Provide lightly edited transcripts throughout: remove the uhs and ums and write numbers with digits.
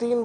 3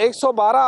112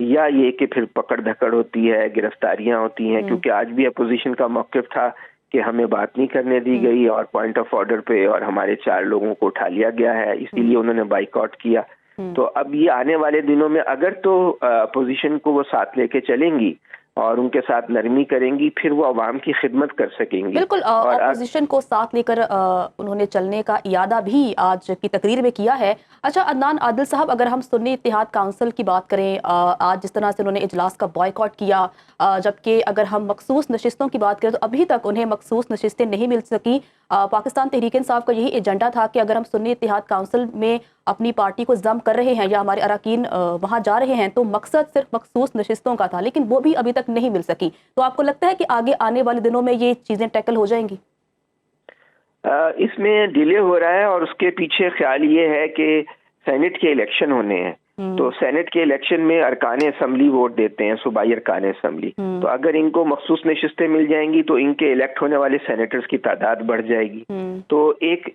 یا یہ کہ پھر پکڑ دھکڑ ہوتی ہے، گرفتاریاں ہوتی ہیں، کیونکہ آج بھی اپوزیشن کا موقف تھا کہ ہمیں بات نہیں کرنے دی گئی اور پوائنٹ آف آرڈر پہ اور ہمارے 4 لوگوں کو اٹھا لیا گیا ہے، اسی لیے انہوں نے بائیکاٹ کیا. تو اب یہ آنے والے دنوں میں اگر تو اپوزیشن کو وہ ساتھ لے کے چلیں گی اور ان کے ساتھ نرمی کریں گی، پھر وہ عوام کی خدمت کر سکیں گی. بالکل اپوزیشن کو ساتھ لے کر انہوں نے چلنے کا ارادہ بھی آج کی تقریر میں کیا ہے. اچھا عدنان عادل صاحب، اگر ہم سنی اتحاد کونسل کی بات کریں، آج جس طرح سے انہوں نے اجلاس کا بائیکاٹ کیا، جبکہ اگر ہم مخصوص نشستوں کی بات کریں تو ابھی تک انہیں مخصوص نشستیں نہیں مل سکی. پاکستان تحریک انصاف کا یہی ایجنڈا تھا کہ اگر ہم سنی اتحاد کونسل میں اپنی پارٹی کو ضم کر رہے ہیں یا ہمارے اراکین وہاں جا رہے ہیں تو مقصد صرف مخصوص نشستوں کا تھا، لیکن وہ بھی ابھی تک نہیں مل سکی. تو آپ کو لگتا ہے کہ آگے آنے والے دنوں میں یہ چیزیں ٹیکل ہو جائیں گی؟ اس میں ڈیلے ہو رہا ہے اور اس کے پیچھے خیال یہ ہے کہ سینٹ کے الیکشن ہونے ہیں، تو سینٹ کے الیکشن میں ارکان اسمبلی ووٹ دیتے ہیں، صوبائی ارکان اسمبلی. تو اگر ان کو مخصوص نشستیں مل جائیں گی تو ان کے الیکٹ ہونے والے سینیٹرز کی تعداد بڑھ جائے گی. تو ایک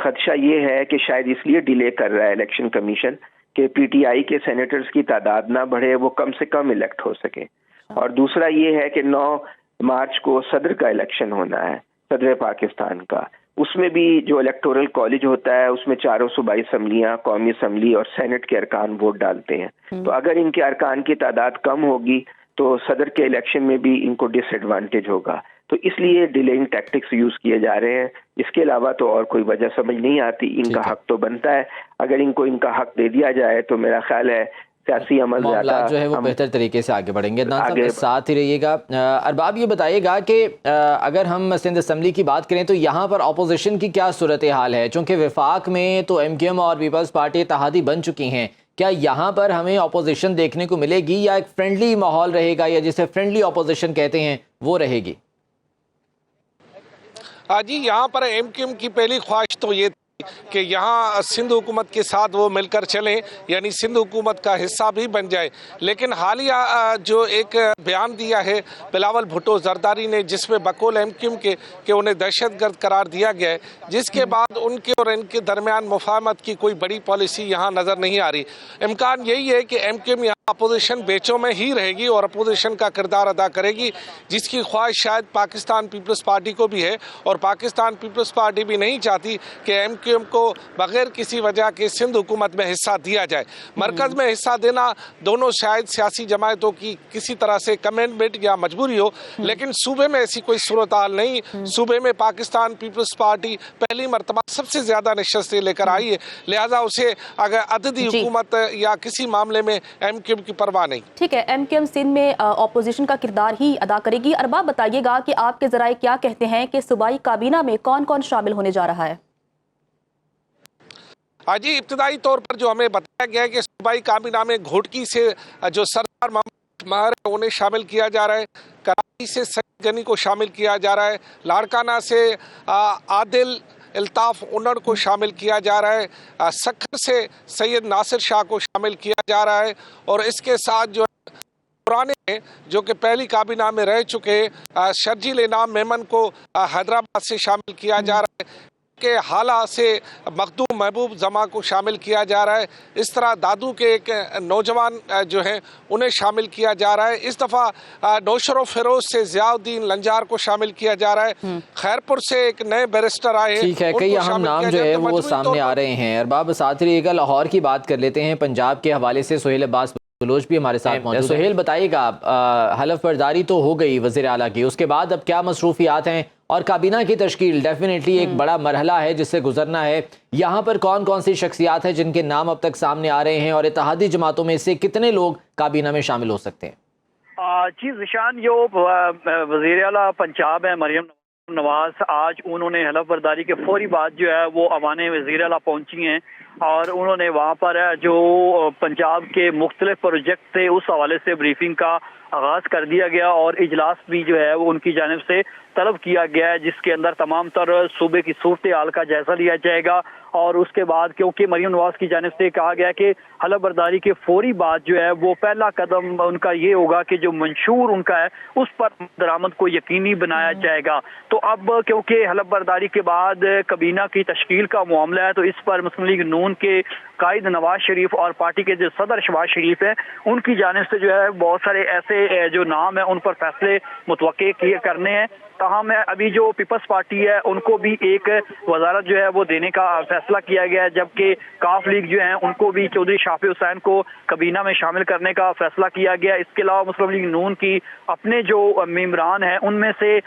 خدشہ یہ ہے کہ شاید اس لیے ڈیلے کر رہا ہے الیکشن کمیشن کہ پی ٹی آئی کے سینیٹرز کی تعداد نہ بڑھے، وہ کم سے کم الیکٹ ہو سکیں. اور دوسرا یہ ہے کہ 9 مارچ کو صدر کا الیکشن ہونا ہے، صدر پاکستان کا. اس میں بھی جو الیکٹورل کالج ہوتا ہے اس میں 4 صوبائی اسمبلیاں، قومی اسمبلی اور سینٹ کے ارکان ووٹ ڈالتے ہیں. تو اگر ان کے ارکان کی تعداد کم ہوگی تو صدر کے الیکشن میں بھی ان کو ڈس ایڈوانٹیج ہوگا. تو اس لیے ڈیلینگ ٹیکٹکس یوز کیے جا رہے ہیں. اس کے علاوہ تو اور کوئی وجہ سمجھ نہیں آتی. ان کا حق تو بنتا ہے، اگر ان کو ان کا حق دے دیا جائے تو میرا خیال ہے سیاسی عمل معاملات جو ہے وہ بہتر طریقے سے آگے بڑھیں گے. ساتھ ہی رہیے گا. ارباب، یہ بتائیے گا کہ اگر ہم سندھ اسمبلی کی بات کریں تو یہاں پر اپوزیشن کی کیا صورتحال ہے؟ چونکہ وفاق میں تو ایم کیو ایم اور پیپلز پارٹی اتحادی بن چکی ہیں، کیا یہاں پر ہمیں اپوزیشن دیکھنے کو ملے گی یا ایک فرینڈلی ماحول رہے گا، یا جسے فرینڈلی اپوزیشن کہتے ہیں وہ رہے گی؟ جی، یہاں پر ایم کیو ایم کی پہلی خواہش تو یہ کہ یہاں سندھ حکومت کے ساتھ وہ مل کر چلیں، یعنی سندھ حکومت کا حصہ بھی بن جائے. لیکن حالیہ جو ایک بیان دیا ہے بلاول بھٹو زرداری نے، جس میں بقول ایم کیو ایم کے کہ انہیں دہشت گرد قرار دیا گیا ہے، جس کے بعد ان کے اور ان کے درمیان مفاہمت کی کوئی بڑی پالیسی یہاں نظر نہیں آ رہی. امکان یہی ہے کہ ایم کیو ایم یہاں اپوزیشن بیچوں میں ہی رہے گی اور اپوزیشن کا کردار ادا کرے گی، جس کی خواہش شاید پاکستان پیپلز پارٹی کو بھی ہے. اور پاکستان پیپلز پارٹی بھی نہیں چاہتی کہ ایم کیو ایم کو بغیر کسی وجہ کے سندھ حکومت میں حصہ دیا جائے. مرکز میں حصہ دینا دونوں شاید سیاسی جماعتوں کی کسی طرح سے کمنٹمنٹ یا مجبوری ہو، لیکن صوبے میں ایسی کوئی صورتحال نہیں. صوبے میں پاکستان پیپلز پارٹی پہلی مرتبہ سب سے زیادہ نشستیں لے کر آئی ہے، لہذا اسے اگر عددی حکومت یا کسی معاملے میں ایم کیو ایم کی پرواہ نہیں. ٹھیک ہے، ایم کیو ایم سندھ میں اپوزیشن کا کردار ہی ادا کرے گی. ارباب، بتائیے گا کہ آپ کے ذرائع کیا کہتے ہیں کہ صوبائی کابینہ میں کون کون شامل ہونے جا رہا ہے؟ جی، ابتدائی طور پر جو ہمیں بتایا گیا ہے کہ صوبائی کابینہ میں گھوٹکی سے جو سردار محمد مہر ہے انہیں شامل کیا جا رہا ہے، کراچی سے سید غنی کو شامل کیا جا رہا ہے، لاڑکانہ سے عادل الطاف انڑ کو شامل کیا جا رہا ہے، سکھر سے سید ناصر شاہ کو شامل کیا جا رہا ہے، اور اس کے ساتھ جو پرانے جو کہ پہلی کابینہ میں رہ چکے شرجیل انعام میمن کو حیدرآباد سے شامل کیا جا رہا ہے، کہ حالہ سے مخدوم محبوب زماں کو شامل کیا جا رہا ہے. اس طرح دادو کے ایک نوجوان جو ہیں انہیں شامل کیا جا رہا ہے. اس دفعہ نوشر و فیروز سے ضیاء الدین لنجار کو شامل کیا جا رہا ہے. خیرپور سے ایک نئے بیرسٹر آئے ہیں. ٹھیک ہے، کئی اہم نام جو ہے وہ سامنے آ رہے ہیں. ارباب، ساتھ رہیے گا. لاہور کی بات کر لیتے ہیں. پنجاب کے حوالے سے سہیل عباس بلوچ بھی ہمارے ساتھ موجود ہیں. سہیل، بتائیے گا، حلف برداری تو ہو گئی وزیر اعلیٰ کی، اس کے بعد اب کیا مصروفیات ہیں؟ اور کابینہ کی تشکیل ڈیفینیٹلی ایک بڑا مرحلہ ہے جس سے گزرنا ہے. یہاں پر کون کون سی شخصیات ہیں جن کے نام اب تک سامنے آ رہے ہیں، اور اتحادی جماعتوں میں سے کتنے لوگ کابینہ میں شامل ہو سکتے ہیں؟ جی ذیشان، جو وزیر اعلیٰ پنجاب ہے مریم نواز، آج انہوں نے حلف برداری کے فوری بعد جو ہے وہ ایوان وزیر اعلیٰ پہنچی ہیں، اور انہوں نے وہاں پر جو پنجاب کے مختلف پروجیکٹ تھے اس حوالے سے بریفنگ کا آغاز کر دیا گیا، اور اجلاس بھی جو ہے وہ ان کی جانب سے طلب کیا گیا ہے، جس کے اندر تمام تر صوبے کی صورتحال کا جائزہ لیا جائے گا اور اس کے بعد کیونکہ مریم نواز کی جانب سے کہا گیا کہ حلف برداری کے فوری بعد جو ہے وہ پہلا قدم ان کا یہ ہوگا کہ جو منشور ان کا ہے اس پر درآمد کو یقینی بنایا جائے گا. تو اب کیونکہ حلف برداری کے بعد کابینہ کی تشکیل کا معاملہ ہے تو اس پر مسلم لیگ نون کے قائد نواز شریف اور پارٹی کے جو صدر شہباز شریف ہیں ان کی جانب سے جو ہے بہت سارے ایسے جو نام ہیں ان پر فیصلے متوقع کرنے ہیں. تاہم ابھی جو پیپلز پارٹی ہے ان کو بھی ایک وزارت جو ہے وہ دینے کا فیصلہ کیا گیا ہے, جبکہ کاف لیگ جو ہیں ان کو بھی چودھری شافی حسین کو کابینہ میں شامل کرنے کا فیصلہ کیا گیا. اس کے علاوہ مسلم لیگ نون کی اپنے جو ممبران ہیں ان میں سے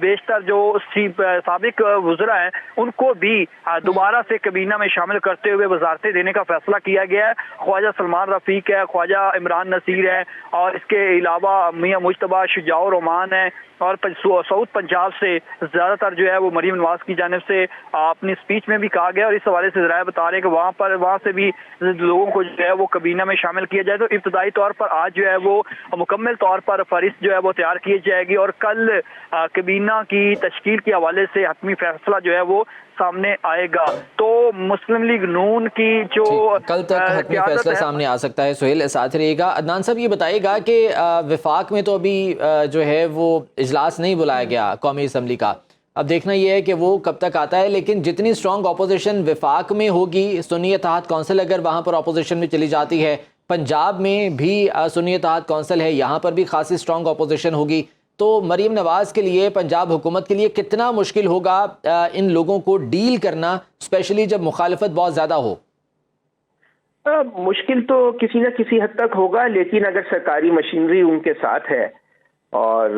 بیشتر جو سابق وزراء ہیں ان کو بھی دوبارہ سے کابینہ میں شامل کرتے ہوئے وزارتیں دینے کا فیصلہ کیا گیا ہے. خواجہ سلمان رفیق ہے, خواجہ عمران نصیر ہے, اور اس کے علاوہ میاں مجتبیٰ شجاع الرحمان ہے, اور سعود پنجاب سے زیادہ تر جو ہے وہ مریم نواز کی جانب سے اپنی سپیچ میں بھی کہا گیا, اور اس حوالے سے ذرائع بتا رہے ہیں کہ وہاں سے بھی لوگوں کو جو ہے وہ کابینہ میں شامل کیا جائے. تو ابتدائی طور پر آج جو ہے وہ مکمل طور پر فہرست جو ہے وہ تیار کی جائے گی, اور کل کابینہ کی تشکیل کے حوالے سے حتمی فیصلہ جو ہے وہ سامنے آئے گا. تو مسلم لیگ نون کی جو کل تک حتمی فیصلہ سامنے آ سکتا ہے. سہیل ساتھ رہیے گا. عدنان صاحب یہ بتائیے گا کہ وفاق میں تو ابھی جو ہے وہ اجلاس نہیں بلایا گیا قومی اسمبلی کا, اب دیکھنا یہ ہے کہ وہ کب تک آتا ہے, لیکن جتنی سٹرونگ اپوزیشن وفاق میں ہوگی, سنی اتحاد کونسل اگر وہاں پر اپوزیشن میں چلی جاتی ہے, پنجاب میں بھی سنی اتحاد کونسل ہے, یہاں پر بھی خاصی سٹرونگ اپوزیشن ہوگی, تو مریم نواز کے لیے, پنجاب حکومت کے لیے کتنا مشکل ہوگا ان لوگوں کو ڈیل کرنا, اسپیشلی جب مخالفت بہت زیادہ ہو؟ مشکل تو کسی نہ کسی حد تک ہوگا, لیکن اگر سرکاری مشینری ان کے ساتھ ہے اور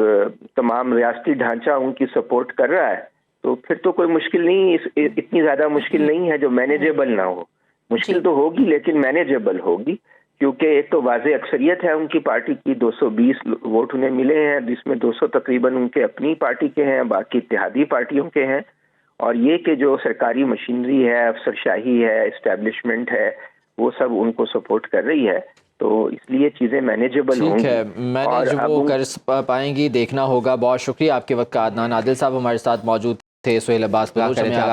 تمام ریاستی ڈھانچہ ان کی سپورٹ کر رہا ہے تو پھر تو کوئی مشکل نہیں, اتنی زیادہ مشکل نہیں ہے جو مینیجیبل نہ ہو. مشکل تو ہوگی لیکن مینیجیبل ہوگی, کیونکہ ایک تو واضح اکثریت ہے ان کی پارٹی کی, 220 ووٹ انہیں ملے ہیں, جس میں 200 تقریباً ان کے اپنی پارٹی کے ہیں, باقی اتحادی پارٹیوں کے ہیں. اور یہ کہ جو سرکاری مشینری ہے, افسر شاہی ہے, اسٹیبلشمنٹ ہے, وہ سب ان کو سپورٹ کر رہی ہے, تو اس لیے چیزیں مینیجیبل ہوں گی. ٹھیک ہے, مینیج وہ کر پائیں گی, دیکھنا ہوگا. بہت شکریہ آپ کے وقت کا. عدنان عادل صاحب ہمارے ساتھ موجود تھے, سہیل عباس کا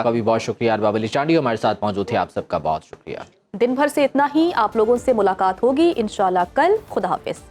بھی بہت شکریہ, ارباب علی چانڈی ہمارے ساتھ موجود تھے, آپ سب کا بہت شکریہ. دن بھر سے اتنا ہی, آپ لوگوں سے ملاقات ہوگی انشاءاللہ کل. خدا حافظ.